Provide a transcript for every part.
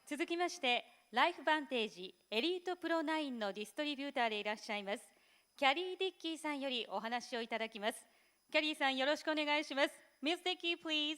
続きまして、ライフバンテージエリートプロ9のディストリビューターでいらっしゃいます、キャリー・ディッキーさんよりお話をいただきます。キャリーさん、よろしくお願いします。Miss Dickey, please.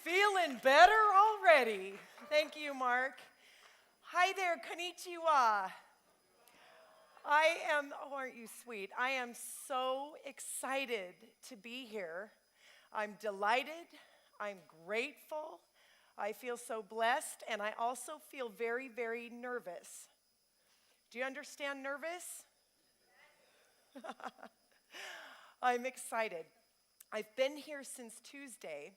Feeling better already. Thank you, Mark. Hi there, konnichiwa. Aren't you sweet? I am so excited to be here. I'm delighted. I'm grateful. I feel so blessed, and I also feel very, very nervous. Do you understand nervous? I'm excited. I've been here since Tuesday.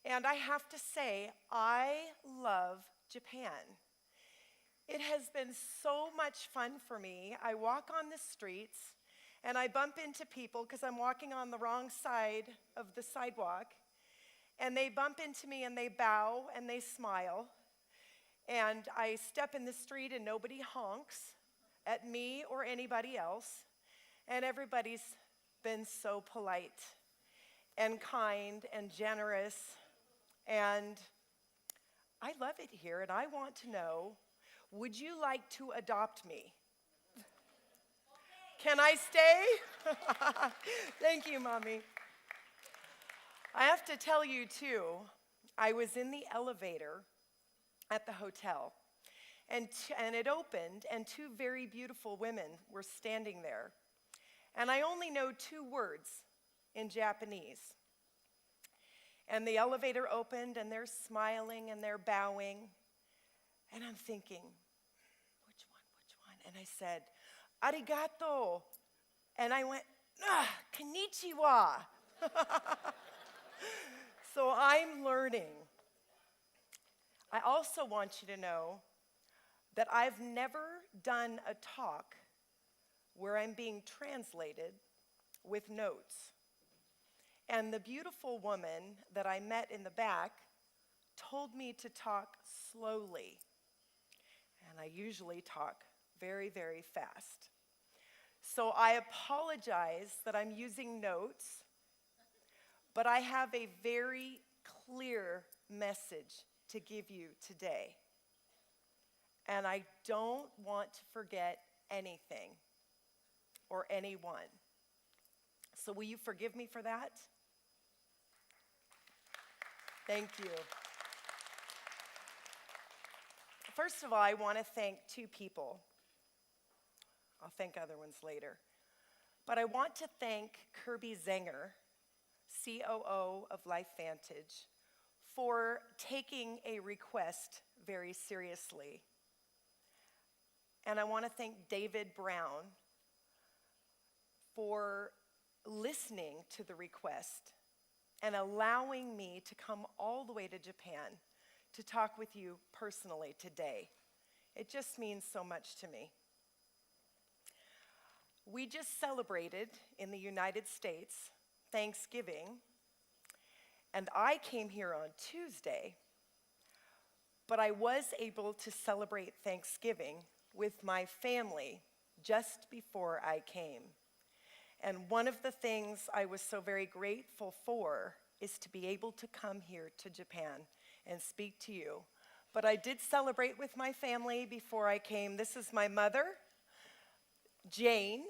And I have to say, I love Japan. It has been so much fun for me. I walk on the streets and I bump into people because I'm walking on the wrong side of the sidewalk. And they bump into me and they bow and they smile. And I step in the street and nobody honks at me or anybody else. And everybody's been so polite and kind and generous. And I love it here, and I want to know, would you like to adopt me? Can I stay? Thank you, Mommy. I have to tell you, too, I was in the elevator at the hotel, and it opened, and two very beautiful women were standing there. And I only know 2 words in Japanese. And the elevator opened, and they're smiling, and they're bowing. And I'm thinking, which one? And I said, arigato. And I went, konnichiwa. So I'm learning. I also want you to know that I've never done a talk where I'm being translated with notes. And the beautiful woman that I met in the back told me to talk slowly. And I usually talk very, very fast. So I apologize that I'm using notes, but I have a very clear message to give you today. And I don't want to forget anything or anyone. So will you forgive me for that? Thank you. First of all, I want to thank 2 people. I'll thank other ones later. But I want to thank Kirby Zenger, COO of LifeVantage, for taking a request very seriously. And I want to thank David Brown for listening to the request and allowing me to come all the way to Japan to talk with you personally today. It just means so much to me. We just celebrated in the United States Thanksgiving, and I came here on Tuesday, but I was able to celebrate Thanksgiving with my family just before I came. And one of the things I was so very grateful for is to be able to come here to Japan and speak to you. But I did celebrate with my family before I came. This is my mother, Jane,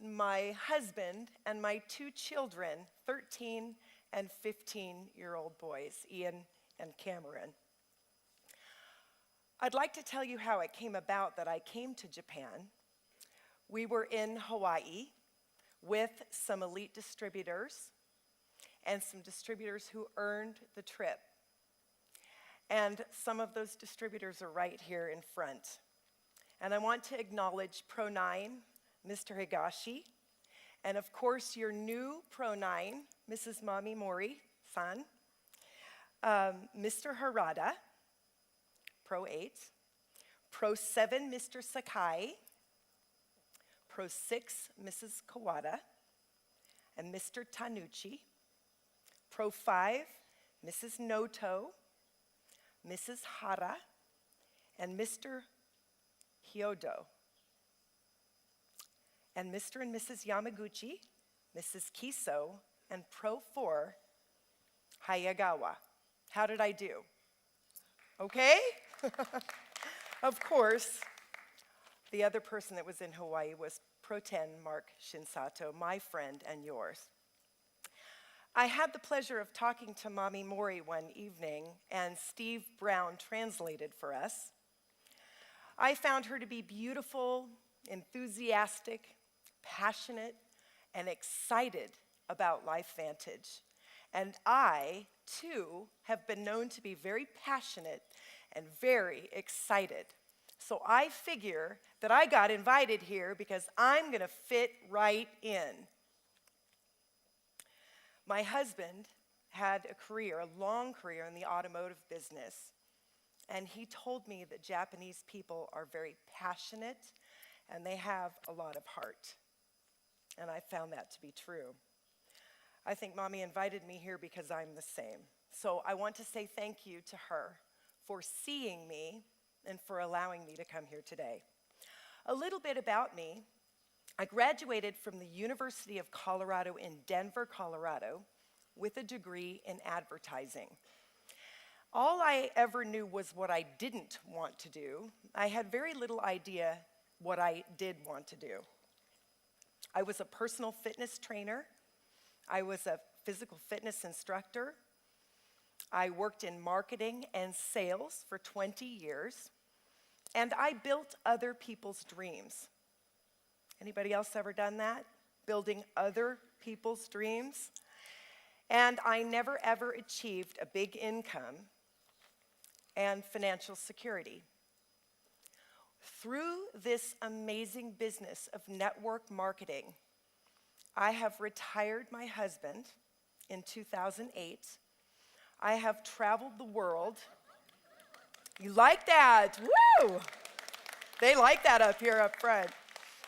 my husband, and my 2 children, 13 and 15-year-old boys, Ian and Cameron. I'd like to tell you how it came about that I came to Japan. We were in Hawaii with some elite distributors and some distributors who earned the trip. And some of those distributors are right here in front. And I want to acknowledge Pro 9, Mr. Higashi, and of course your new Pro 9, Mrs. Mami Mori-san, Mr. Harada, Pro 8, Pro 7, Mr. Sakai, Pro 6, Mrs. Kawada, and Mr. Tanucci, Pro 5, Mrs. Noto, Mrs. Hara, and Mr. Hyodo, and Mr. and Mrs. Yamaguchi, Mrs. Kiso, and Pro 4, Hayagawa. How did I do? Okay? Of course, the other person that was in Hawaii was Pro 10 Mark Shinsato, my friend and yours. I had the pleasure of talking to Mommy Mori one evening, and Steve Brown translated for us. I found her to be beautiful, enthusiastic, passionate, and excited about LifeVantage. And I, too, have been known to be very passionate and very excited. So I figure that I got invited here because I'm going to fit right in. My husband had a long career in the automotive business, and he told me that Japanese people are very passionate and they have a lot of heart. And I found that to be true. I think Mommy invited me here because I'm the same. So I want to say thank you to her for seeing me and for allowing me to come here today. A little bit about me. I graduated from the University of Colorado in Denver, Colorado, with a degree in advertising. All I ever knew was what I didn't want to do. I had very little idea what I did want to do. I was a personal fitness trainer. I was a physical fitness instructor. I worked in marketing and sales for 20 years, and I built other people's dreams. Anybody else ever done that? Building other people's dreams? And I never ever achieved a big income and financial security. Through this amazing business of network marketing, I have retired my husband in 2008. I have traveled the world. You like that? Woo! They like that up here up front.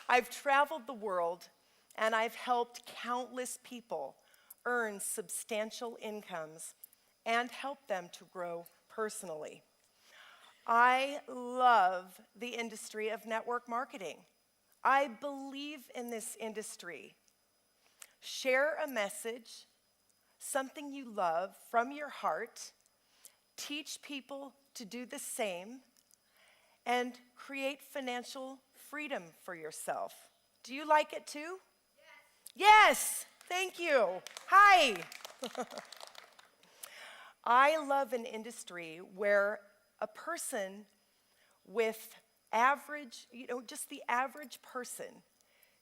I've traveled the world, and I've helped countless people earn substantial incomes and help them to grow personally. I love the industry of network marketing. I believe in this industry. Share a message, something you love from your heart, teach people to do the same, and create financial freedom for yourself. Do you like it too? Yes. Yes, thank you. Hi. I love an industry where a person with average, just the average person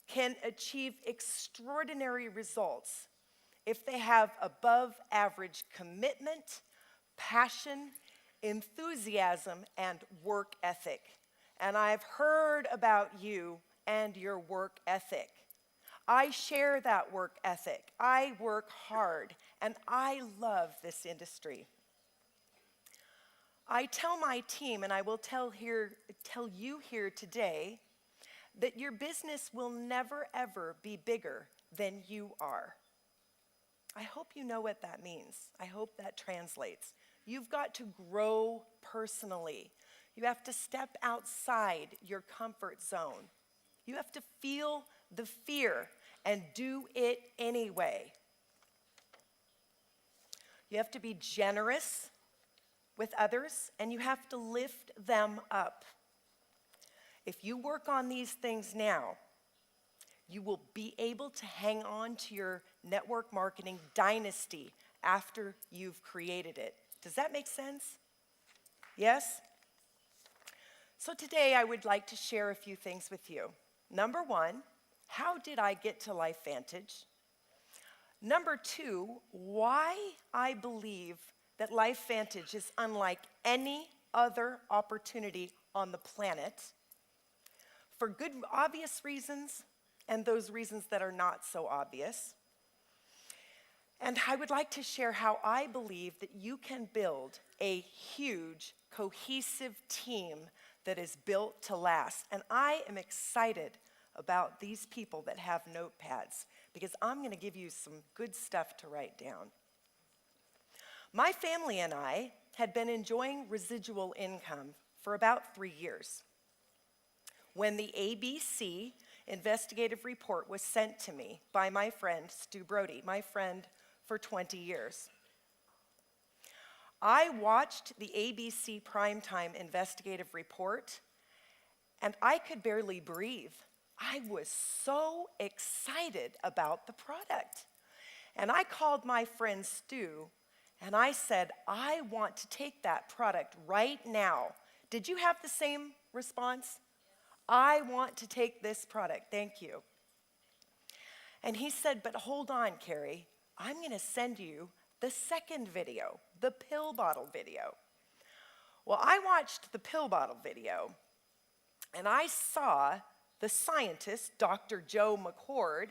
can achieve extraordinary results if they have above average commitment, passion, enthusiasm, and work ethic. And I've heard about you and your work ethic. I share that work ethic. I work hard, and I love this industry. I tell my team, and I will tell you here today, that your business will never, ever be bigger than you are. I hope you know what that means. I hope that translates. You've got to grow personally. You have to step outside your comfort zone. You have to feel the fear and do it anyway. You have to be generous with others, and you have to lift them up. If you work on these things now, you will be able to hang on to your network marketing dynasty after you've created it. Does that make sense? Yes? So today I would like to share a few things with you. Number one, how did I get to LifeVantage? Number two, why I believe that LifeVantage is unlike any other opportunity on the planet, for good, obvious reasons, and those reasons that are not so obvious. And I would like to share how I believe that you can build a huge, cohesive team that is built to last. And I am excited about these people that have notepads, because I'm going to give you some good stuff to write down. My family and I had been enjoying residual income for about 3 years when the ABC investigative report was sent to me by my friend Stu Brody, my friend for 20 years. I watched the ABC primetime investigative report, and I could barely breathe. I was so excited about the product. And I called my friend Stu, and I said, I want to take that product right now. Did you have the same response? I want to take this product, thank you. And he said, but hold on, Carrie, I'm going to send you the second video, the pill bottle video. Well, I watched the pill bottle video, and I saw the scientist, Dr. Joe McCord,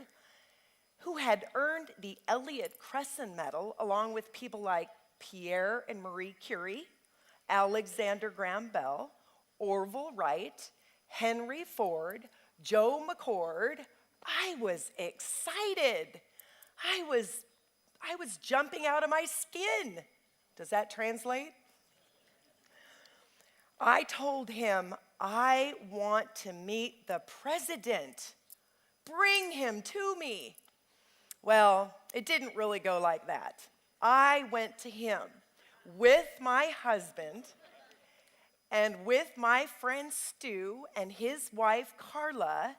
who had earned the Elliott Crescent Medal along with people like Pierre and Marie Curie, Alexander Graham Bell, Orville Wright, Henry Ford, Joe McCord. I was excited. I was jumping out of my skin. Does that translate? I told him, I want to meet the president. Bring him to me. Well, it didn't really go like that. I went to him with my husband and with my friend Stu and his wife Carla.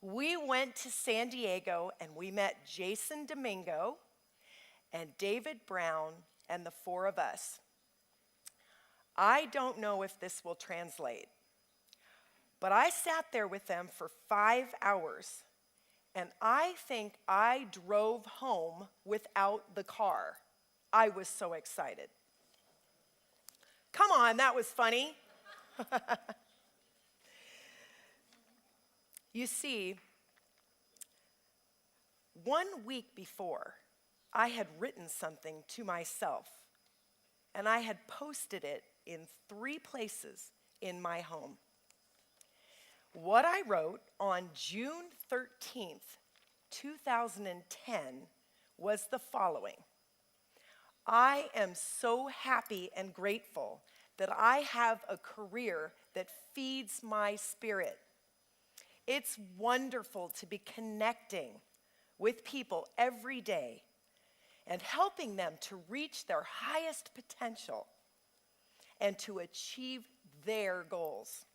We went to San Diego and we met Jason Domingo and David Brown and the four of us. I don't know if this will translate, but I sat there with them for 5 hours, and I think I drove home without the car. I was so excited. Come on, that was funny. You see, 1 week before, I had written something to myself, and I had posted it in 3 places in my home. What I wrote on June 13th, 2010 was the following: I am so happy and grateful that I have a career that feeds my spirit. It's wonderful to be connecting with people every day and helping them to reach their highest potential and to achieve their goals.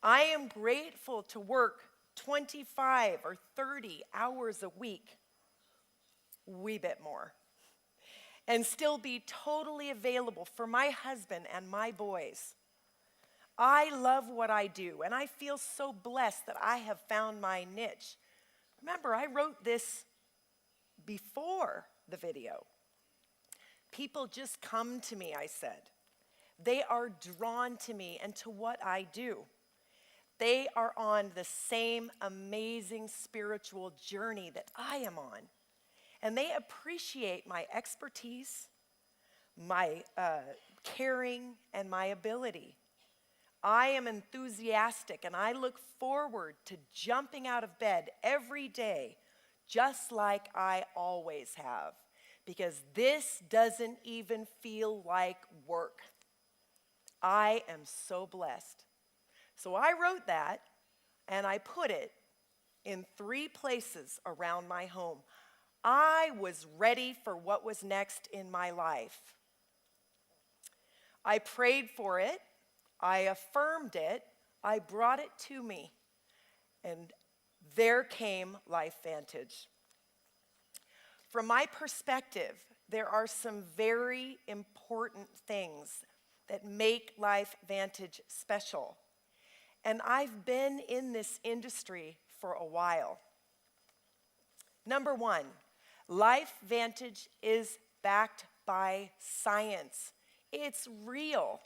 I am grateful to work 25 or 30 hours a week, wee bit more, and still be totally available for my husband and my boys. I love what I do, and I feel so blessed that I have found my niche. Remember, I wrote this before the video. People just come to me, I said. They are drawn to me and to what I do. They are on the same amazing spiritual journey that I am on. And they appreciate my expertise, my caring, and my ability. I am enthusiastic, and I look forward to jumping out of bed every day, just like I always have, because this doesn't even feel like work. I am so blessed. So I wrote that, and I put it in 3 places around my home. I was ready for what was next in my life. I prayed for it. I affirmed it. I brought it to me. And there came Life Vantage. From my perspective, there are some very important things that make Life Vantage special. And I've been in this industry for a while. Number 1, Life Vantage is backed by science. It's real.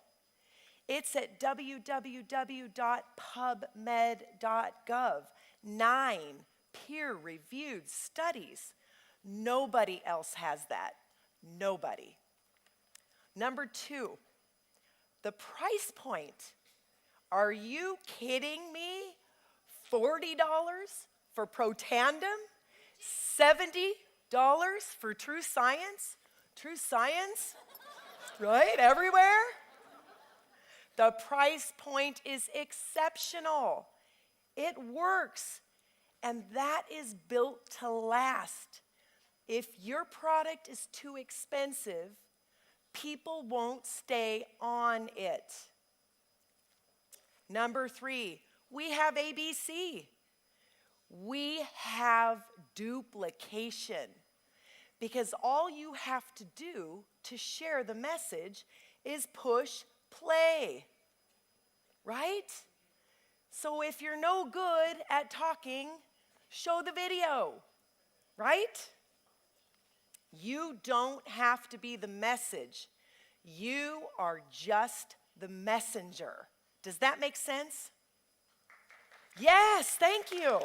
It's at www.pubmed.gov. 9 peer-reviewed studies. Nobody else has that. Nobody. Number 2, the price point. Are you kidding me? $40 for Protandem? $70 for True Science? True Science? Right? Everywhere? The price point is exceptional. It works. And that is built to last. If your product is too expensive, people won't stay on it. Number 3, we have ABC. We have duplication. Because all you have to do to share the message is push play. Right? So if you're no good at talking, show the video. Right? You don't have to be the message. You are just the messenger. Does that make sense? Yes, thank you.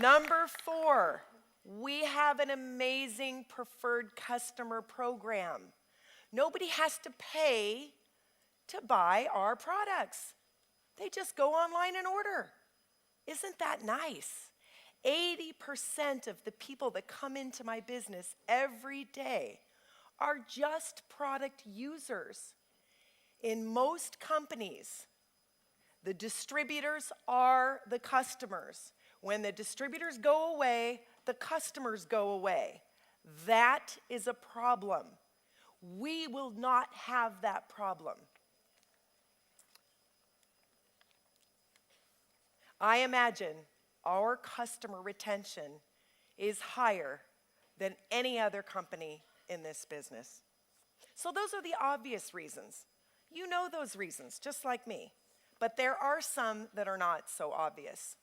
Number 4, we have an amazing preferred customer program. Nobody has to pay to buy our products. They just go online and order. Isn't that nice? 80% of the people that come into my business every day are just product users. In most companies, the distributors are the customers. When the distributors go away, the customers go away. That is a problem. We will not have that problem. I imagine our customer retention is higher than any other company in this business. So those are the obvious reasons. You know those reasons, just like me. But there are some that are not so obvious.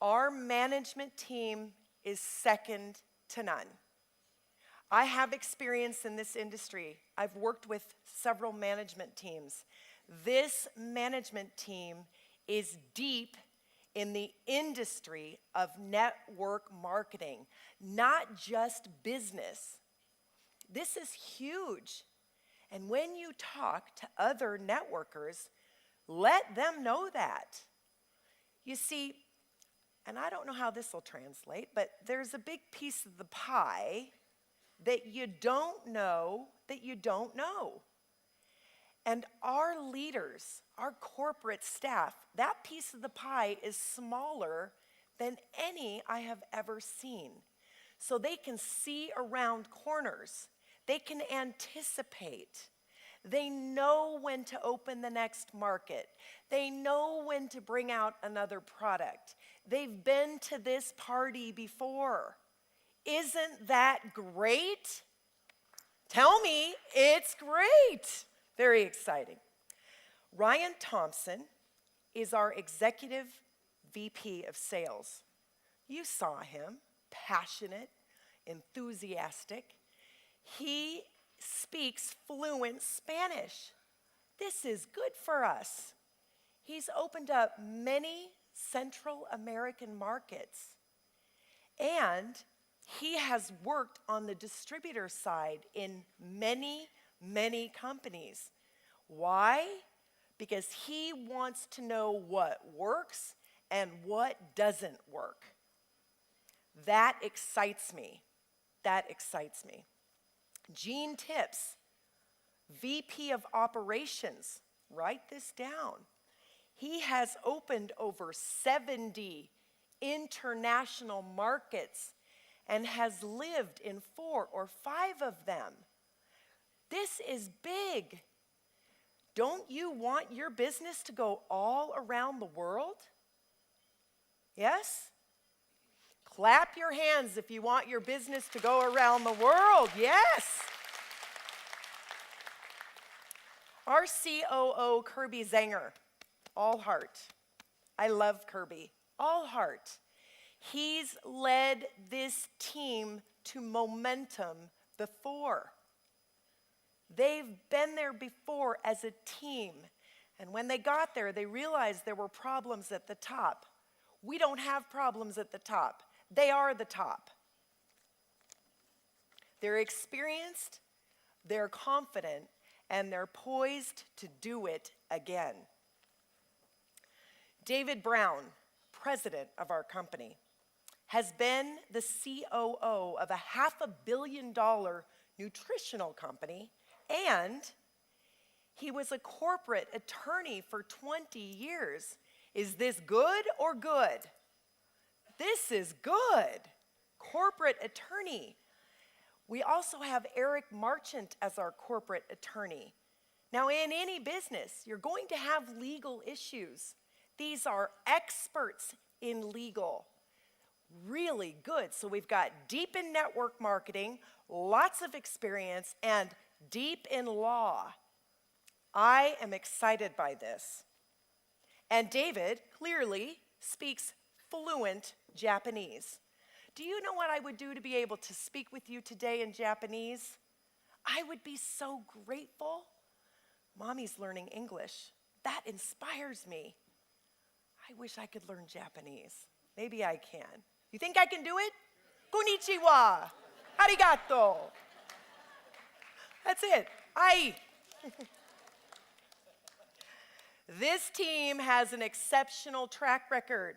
Our management team is second to none. I have experience in this industry. I've worked with several management teams. This management team is deep in the industry of network marketing, not just business. This is huge. And when you talk to other networkers, let them know that. You see, and I don't know how this will translate, but there's a big piece of the pie that you don't know that you don't know. And our leaders, our corporate staff, that piece of the pie is smaller than any I have ever seen. So they can see around corners. They can anticipate. They know when to open the next market. They know when to bring out another product. They've been to this party before. Isn't that great? Tell me it's great. Very exciting. Ryan Thompson is our executive VP of sales. You saw him, passionate, enthusiastic. He speaks fluent Spanish. This is good for us. He's opened up many Central American markets, and he has worked on the distributor side in many companies. Why? Because he wants to know what works and what doesn't work. That excites me. That excites me. Gene Tips, VP of Operations, write this down. He has opened over 70 international markets and has lived in 4 or 5 of them. This is big. Don't you want your business to go all around the world? Yes? Clap your hands if you want your business to go around the world. Yes. Our COO, Kirby Zenger, all heart. I love Kirby, all heart. He's led this team to momentum before. They've been there before as a team. And when they got there, they realized there were problems at the top. We don't have problems at the top. They are the top. They're experienced, they're confident, and they're poised to do it again. David Brown, president of our company, has been the COO of a $500 million nutritional company, and he was a corporate attorney for 20 years. Is this good or good? This is good. Corporate attorney. We also have Eric Marchant as our corporate attorney. Now, in any business, you're going to have legal issues. These are experts in legal. Really good. So we've got deep in network marketing, lots of experience, and deep in law. I am excited by this. And David clearly speaks fluent Japanese. Do you know what I would do to be able to speak with you today in Japanese? I would be so grateful. Mommy's learning English. That inspires me. I wish I could learn Japanese. Maybe I can. You think I can do it? Konnichiwa. Arigato. That's it. Ai. This team has an exceptional track record.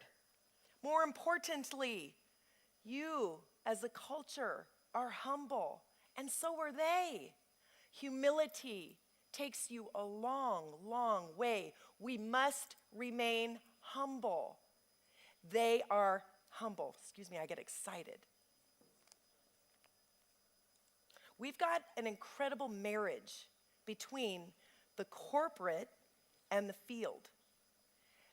More importantly, you as a culture are humble, and so are they. Humility takes you a long, long way. We must remain humble. They are humble. Excuse me, I get excited. We've got an incredible marriage between the corporate and the field.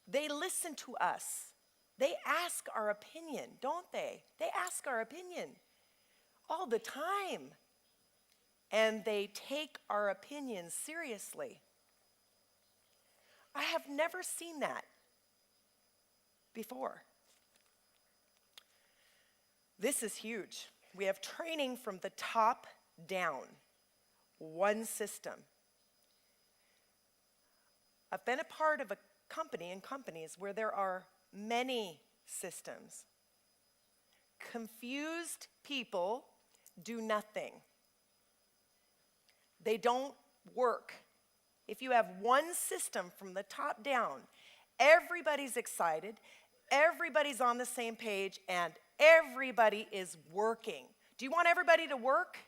They listen to us. They ask our opinion, don't they? They ask our opinion all the time. And they take our opinions seriously. I have never seen that before. This is huge. We have training from the top down, one system. I've been a part of a company and companies where there are many systems. Confused people do nothing. They don't work. If you have one system from the top down, everybody's excited, everybody's on the same page, and everybody is working. Do you want everybody to work?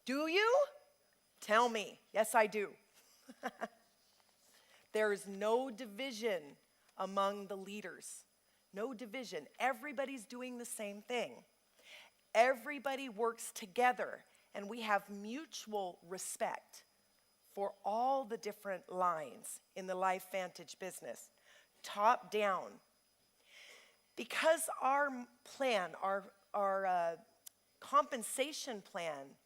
Do you? Tell me. Yes, I do. There is no division among the leaders. No division. Everybody's doing the same thing. Everybody works together, and we have mutual respect for all the different lines in the LifeVantage business, top down. Because our plan, our compensation plan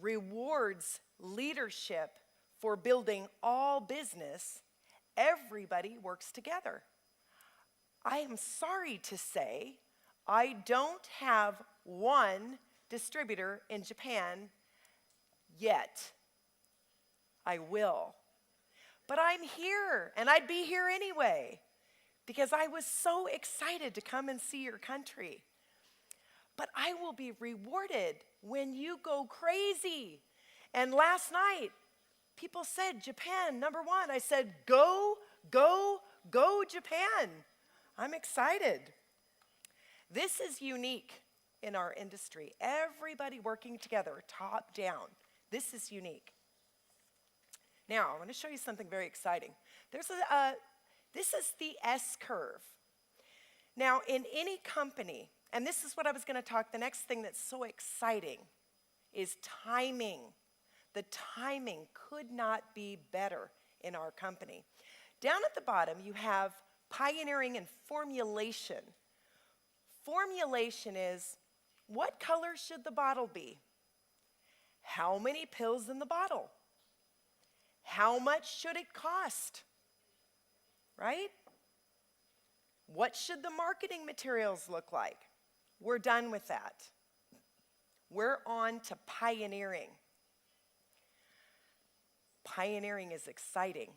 rewards leadership for building all business, everybody works together. I am sorry to say, I don't have one distributor in Japan yet. I will. But I'm here, and I'd be here anyway, because I was so excited to come and see your country. But I will be rewarded when you go crazy. And last night, people said, Japan, number one. I said, go, go, go, Japan. I'm excited. This is unique in our industry. Everybody working together, top down. This is unique. Now, I want to show you something very exciting. This is the S curve. Now, in any company, and this is what I was going to talk, the next thing that's so exciting is timing. The timing could not be better in our company. Down at the bottom, you have pioneering and formulation. Formulation is, what color should the bottle be? How many pills in the bottle? How much should it cost? Right? What should the marketing materials look like? We're done with that. We're on to pioneering. Pioneering is exciting.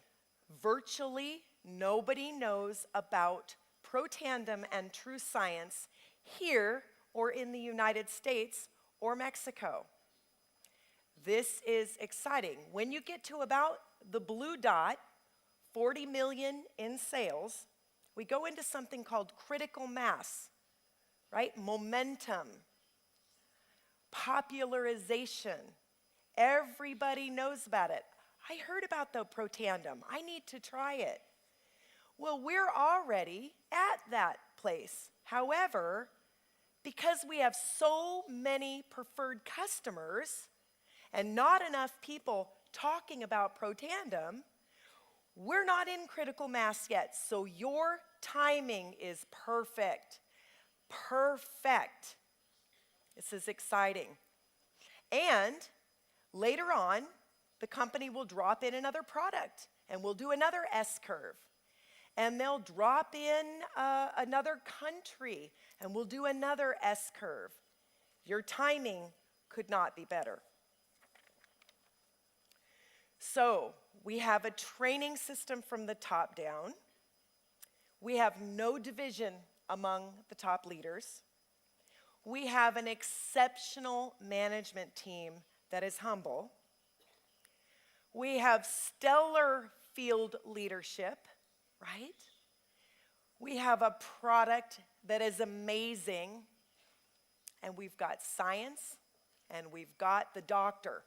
Virtually nobody knows about Protandem and True Science here or in the United States or Mexico. This is exciting. When you get to about the blue dot, 40 million in sales, we go into something called critical mass, right? Momentum. popularization. Everybody knows about it. I heard about the Protandem. I need to try it. Well, we're already at that place. However, because we have so many preferred customers and not enough people talking about Protandem, we're not in critical mass yet. So your timing is perfect. Perfect. This is exciting. And later on, the company will drop in another product, and we'll do another S-curve. And they'll drop in another country, and we'll do another S-curve. Your timing could not be better. So we have a training system from the top down. We have no division among the top leaders. We have an exceptional management team that is humble. We have stellar field leadership, right? We have a product that is amazing, and we've got science, and we've got the doctor.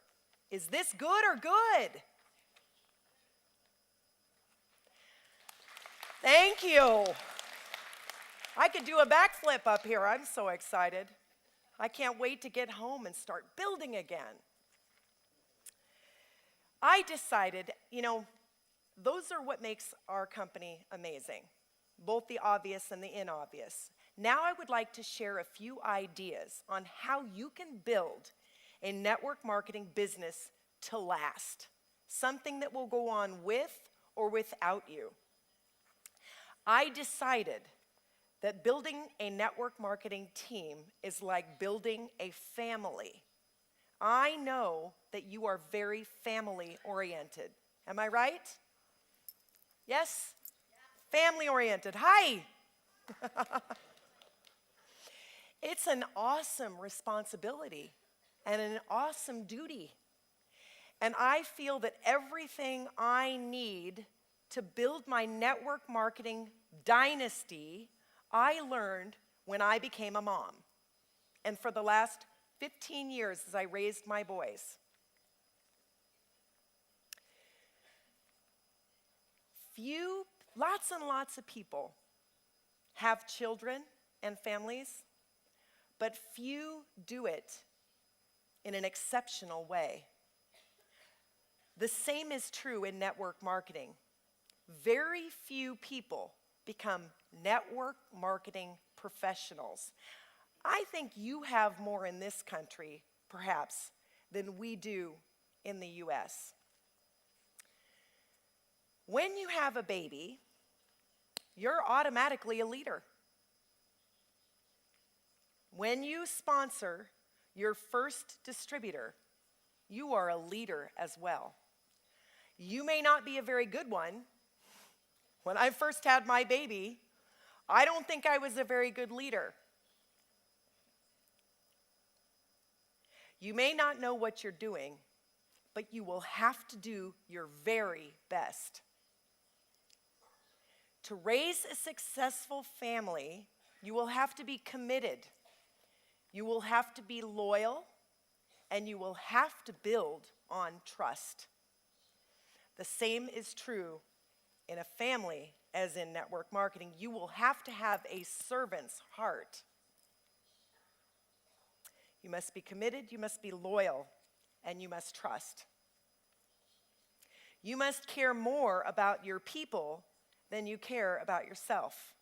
Is this good or good? Thank you. I could do a backflip up here. I'm so excited. I can't wait to get home and start building again. I decided, those are what makes our company amazing, both the obvious and the inobvious. Now I would like to share a few ideas on how you can build a network marketing business to last, something that will go on with or without you. I decided that building a network marketing team is like building a family. I know that you are very family-oriented. Am I right? Yes? Family-oriented. Hi! It's an awesome responsibility and an awesome duty. And I feel that everything I need to build my network marketing dynasty, I learned when I became a mom. And for the last 15 years as I raised my boys. Lots and lots of people have children and families, but few do it in an exceptional way. The same is true in network marketing. Very few people become network marketing professionals. I think you have more in this country, perhaps, than we do in the US. When you have a baby, you're automatically a leader. When you sponsor your first distributor, you are a leader as well. You may not be a very good one. When I first had my baby, I don't think I was a very good leader. You may not know what you're doing, but you will have to do your very best. To raise a successful family, you will have to be committed. You will have to be loyal, and you will have to build on trust. The same is true in a family as in network marketing. You will have to have a servant's heart. You must be committed, you must be loyal, and you must trust. You must care more about your people than you care about yourself.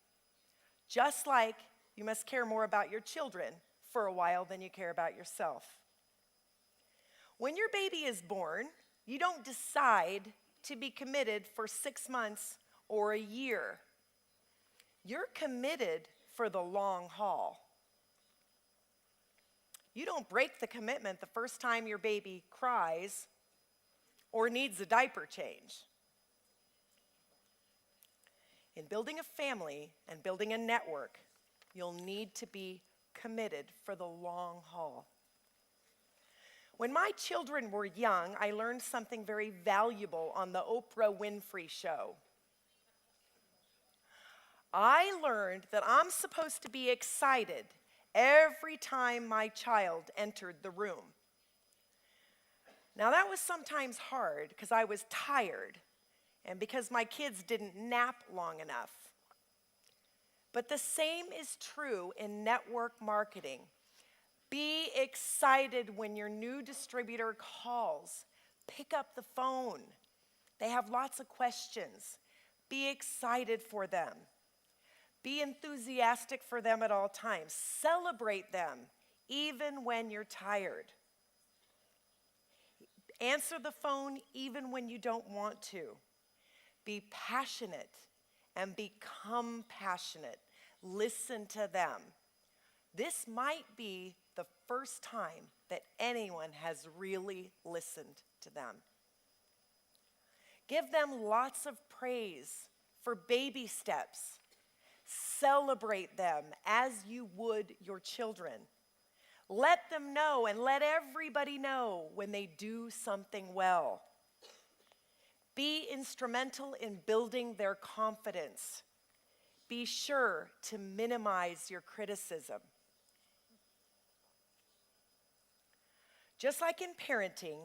Just like you must care more about your children for a while than you care about yourself. When your baby is born, you don't decide to be committed for 6 months or a year. You're committed for the long haul. You don't break the commitment the first time your baby cries or needs a diaper change. In building a family and building a network, you'll need to be committed for the long haul. When my children were young, I learned something very valuable on the Oprah Winfrey Show. I learned that I'm supposed to be excited every time my child entered the room. Now, that was sometimes hard because I was tired and because my kids didn't nap long enough. But the same is true in network marketing. Be excited when your new distributor calls. Pick up the phone. They have lots of questions. Be excited for them. Be enthusiastic for them at all times. Celebrate them, even when you're tired. Answer the phone even when you don't want to. Be passionate and become passionate. Listen to them. This might be the first time that anyone has really listened to them. Give them lots of praise for baby steps. Celebrate them as you would your children. Let them know and let everybody know when they do something well. Be instrumental in building their confidence. Be sure to minimize your criticism. Just like in parenting,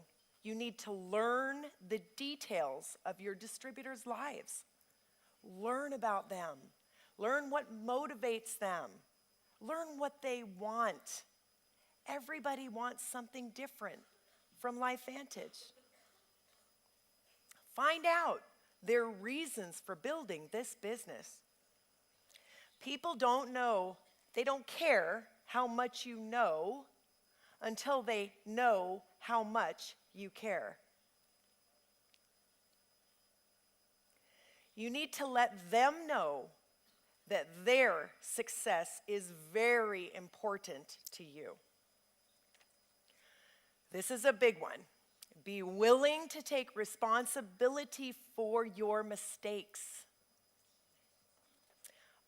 you need to learn the details of your distributors' lives. Learn about them. Learn what motivates them. Learn what they want. Everybody wants something different from LifeVantage. Find out their reasons for building this business. People don't know, they don't care how much you know until they know how much you care. You need to let them know that their success is very important to you. This is a big one. Be willing to take responsibility for your mistakes.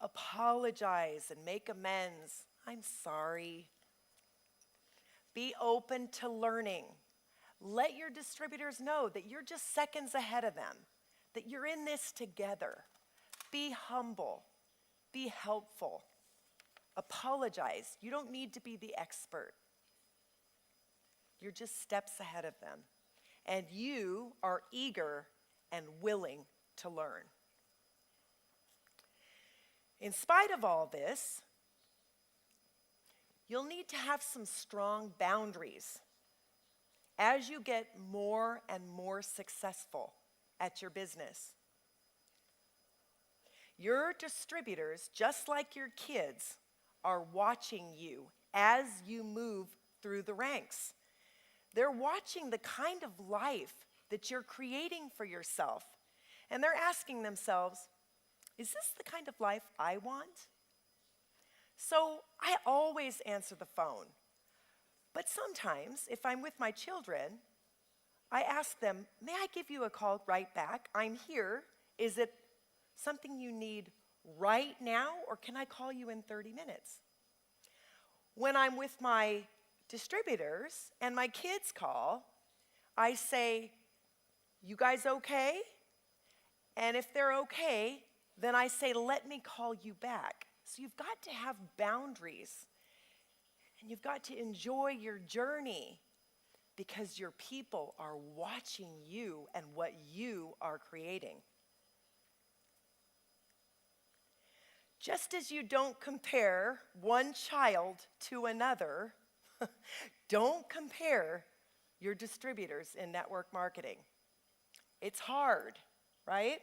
Apologize and make amends. I'm sorry. Be open to learning. Let your distributors know that you're just seconds ahead of them, that you're in this together. Be humble. Be helpful. Apologize. You don't need to be the expert. You're just steps ahead of them. And you are eager and willing to learn. In spite of all this, you'll need to have some strong boundaries as you get more and more successful at your business. Your distributors, just like your kids, are watching you as you move through the ranks. They're watching the kind of life that you're creating for yourself, and they're asking themselves, is this the kind of life I want? So I always answer the phone. But sometimes, if I'm with my children, I ask them, may I give you a call right back? I'm here. Is it something you need right now, or can I call you in 30 minutes? When I'm with my distributors and my kids call, I say, you guys okay? And if they're okay, then I say, let me call you back. So you've got to have boundaries, and you've got to enjoy your journey because your people are watching you and what you are creating. Just as you don't compare one child to another, don't compare your distributors in network marketing. It's hard, right?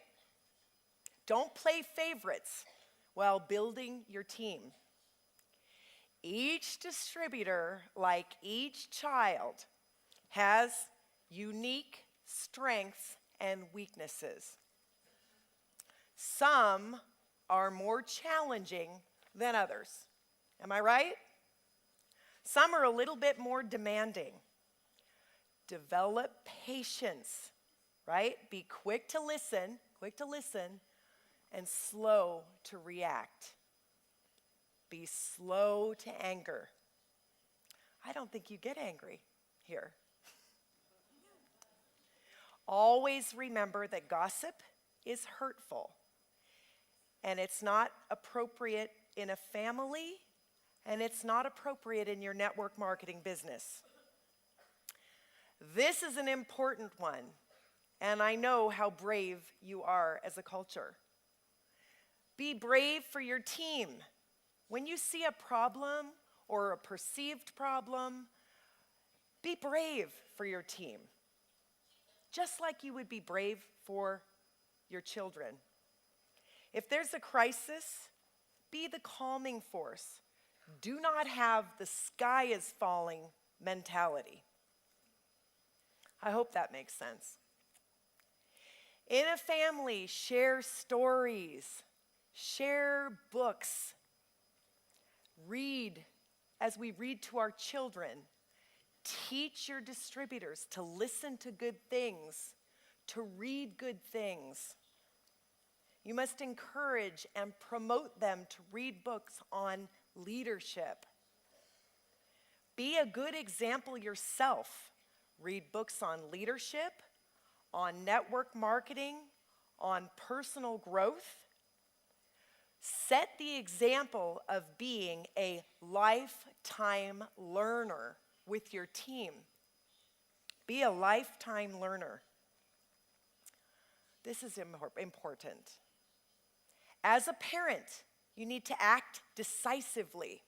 Don't play favorites while building your team. Each distributor, like each child, has unique strengths and weaknesses. Some are more challenging than others. Am I right? Some are a little bit more demanding. Develop patience, right? Be quick to listen, and slow to react. Be slow to anger. I don't think you get angry here. Always remember that gossip is hurtful, and it's not appropriate in a family, and it's not appropriate in your network marketing business. This is an important one, and I know how brave you are as a culture. Be brave for your team. When you see a problem or a perceived problem, be brave for your team, just like you would be brave for your children. If there's a crisis, be the calming force. Do not have the sky is falling mentality. I hope that makes sense. In a family, share stories, share books, read as we read to our children. Teach your distributors to listen to good things, to read good things. You must encourage and promote them to read books on leadership. Be a good example yourself. Read books on leadership, on network marketing, on personal growth. Set the example of being a lifetime learner with your team. Be a lifetime learner. This is important. As a parent, you need to act decisively.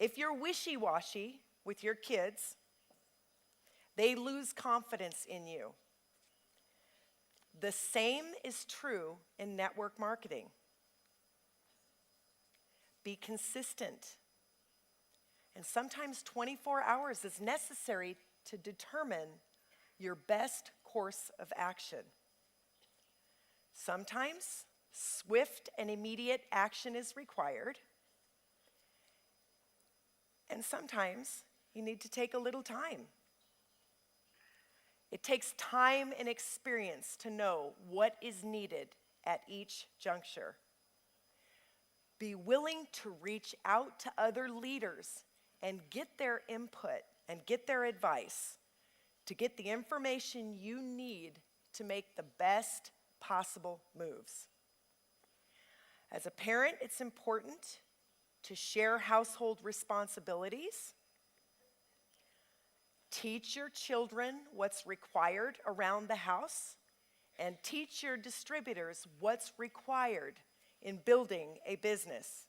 If you're wishy-washy with your kids, they lose confidence in you. The same is true in network marketing. Be consistent. And sometimes 24 hours is necessary to determine your best course of action. Sometimes swift and immediate action is required. And sometimes you need to take a little time. It takes time and experience to know what is needed at each juncture. Be willing to reach out to other leaders and get their input and get their advice to get the information you need to make the best possible moves. As a parent, it's important to share household responsibilities. Teach your children what's required around the house, and teach your distributors what's required in building a business.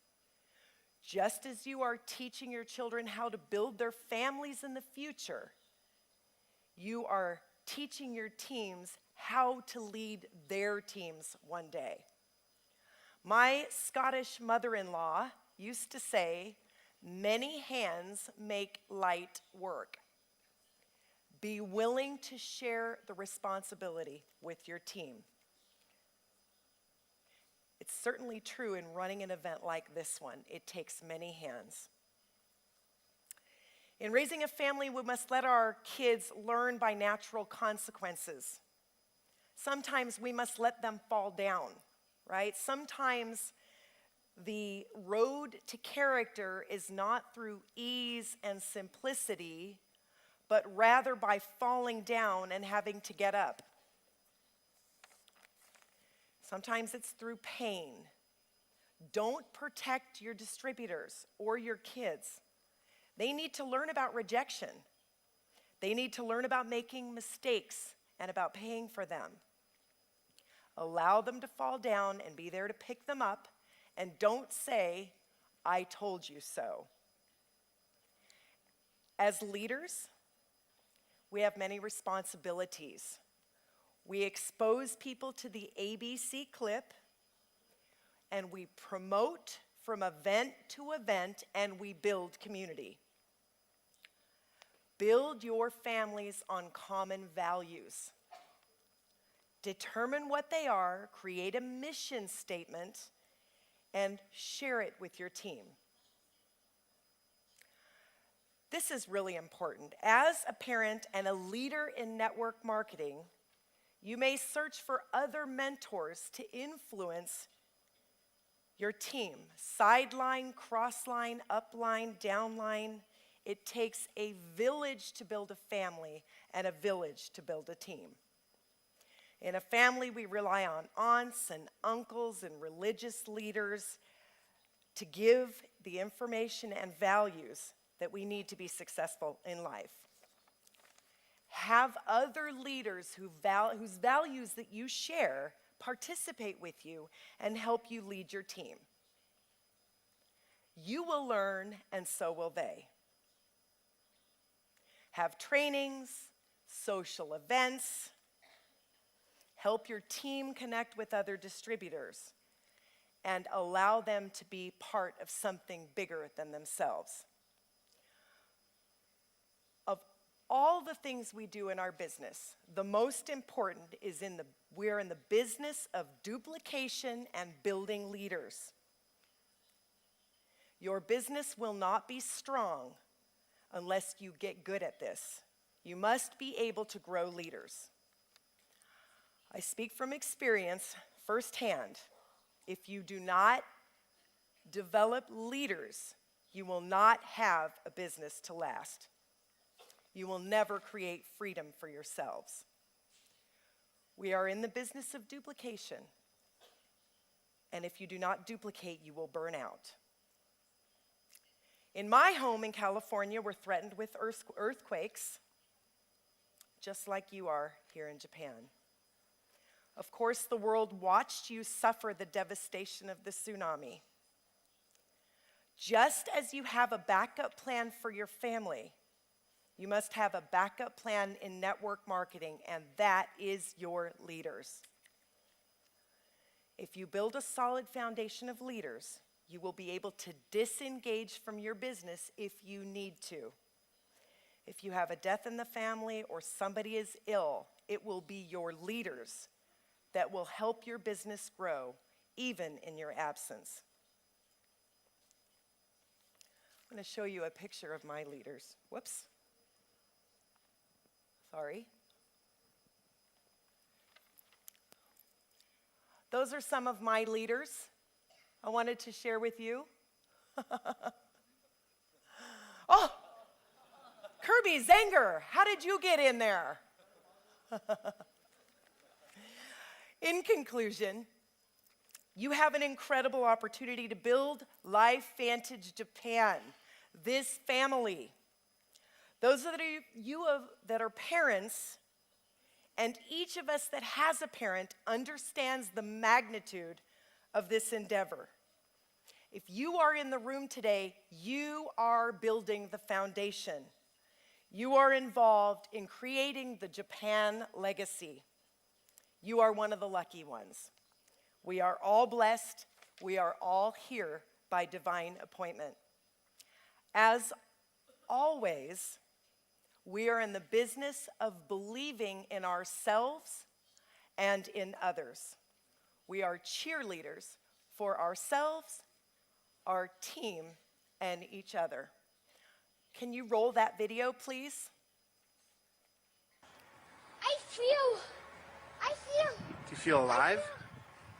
Just as you are teaching your children how to build their families in the future, you are teaching your teams how to lead their teams one day. My Scottish mother-in-law used to say, "Many hands make light work." Be willing to share the responsibility with your team. It's certainly true in running an event like this one. It takes many hands. In raising a family, we must let our kids learn by natural consequences. Sometimes we must let them fall down, right? Sometimes the road to character is not through ease and simplicity, but rather by falling down and having to get up. Sometimes it's through pain. Don't protect your distributors or your kids. They need to learn about rejection. They need to learn about making mistakes and about paying for them. Allow them to fall down and be there to pick them up, and don't say, "I told you so." As leaders, we have many responsibilities. We expose people to the ABC clip, and we promote from event to event, and we build community. Build your families on common values. Determine what they are, create a mission statement, and share it with your team. This is really important. As a parent and a leader in network marketing, you may search for other mentors to influence your team. Sideline, crossline, upline, downline. It takes a village to build a family and a village to build a team. In a family, we rely on aunts and uncles and religious leaders to give the information and values that we need to be successful in life. Have other leaders whose values that you share participate with you and help you lead your team. You will learn, and so will they. Have trainings, social events, help your team connect with other distributors, and allow them to be part of something bigger than themselves. Of all the things we do in our business, the most important is we're in the business of duplication and building leaders. Your business will not be strong unless you get good at this. You must be able to grow leaders. I speak from experience firsthand. If you do not develop leaders, you will not have a business to last. You will never create freedom for yourselves. We are in the business of duplication. And if you do not duplicate, you will burn out. In my home in California, we're threatened with earthquakes, just like you are here in Japan. Of course, the world watched you suffer the devastation of the tsunami. Just as you have a backup plan for your family, you must have a backup plan in network marketing, and that is your leaders. If you build a solid foundation of leaders, you will be able to disengage from your business if you need to. If you have a death in the family or somebody is ill, it will be your leaders that will help your business grow, even in your absence. I'm going to show you a picture of my leaders. Whoops. Sorry. Those are some of my leaders I wanted to share with you. Oh, Kirby Zanger, how did you get in there? In conclusion, you have an incredible opportunity to build Life Vantage Japan, this family. Those of you that are parents, and each of us that has a parent understands the magnitude of this endeavor. If you are in the room today, you are building the foundation. You are involved in creating the Japan legacy. You are one of the lucky ones. We are all blessed. We are all here by divine appointment. As always, we are in the business of believing in ourselves and in others. We are cheerleaders for ourselves, our team, and each other. Can you roll that video, please? I feel. Do you feel alive?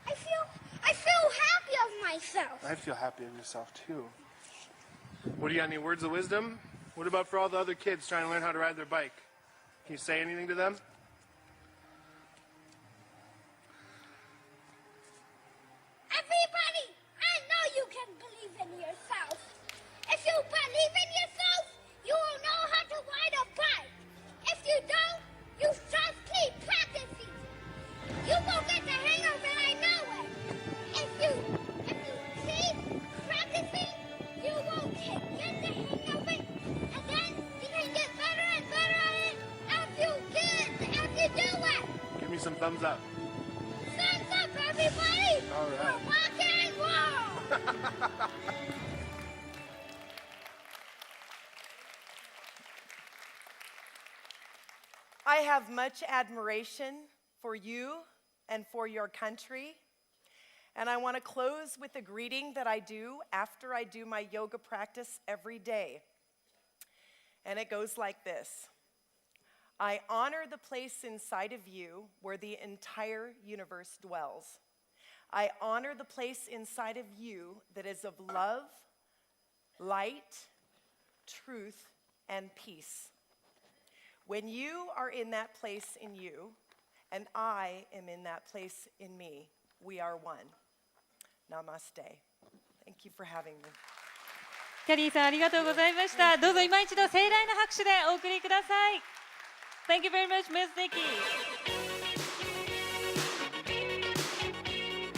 I feel happy of myself. I feel happy of yourself too. What do you got? Any words of wisdom? What about for all the other kids trying to learn how to ride their bike? Can you say anything to them? Everybody, I know you can believe in yourself. If you believe in yourself, you will know how to ride a bike. If you don't, you just keep practicing. You will get the hang of it, I know it. If you keep practicing, you will get the hang of it, and then you can get better and better at it as you do it. Give me some thumbs up. Thumbs up, everybody! All right. For rock and roll! I have much admiration for you and for your country. And I want to close with a greeting that I do after I do my yoga practice every day. And it goes like this. I honor the place inside of you where the entire universe dwells. I honor the place inside of you that is of love, light, truth, and peace. When you are in that place in you, and I am in that place in me, we are one. Namaste. Thank you for having me. キャリーさんありがとうございました。どうぞ今一度盛大な拍手でお送りください。Thank you very much, Miss Dickey.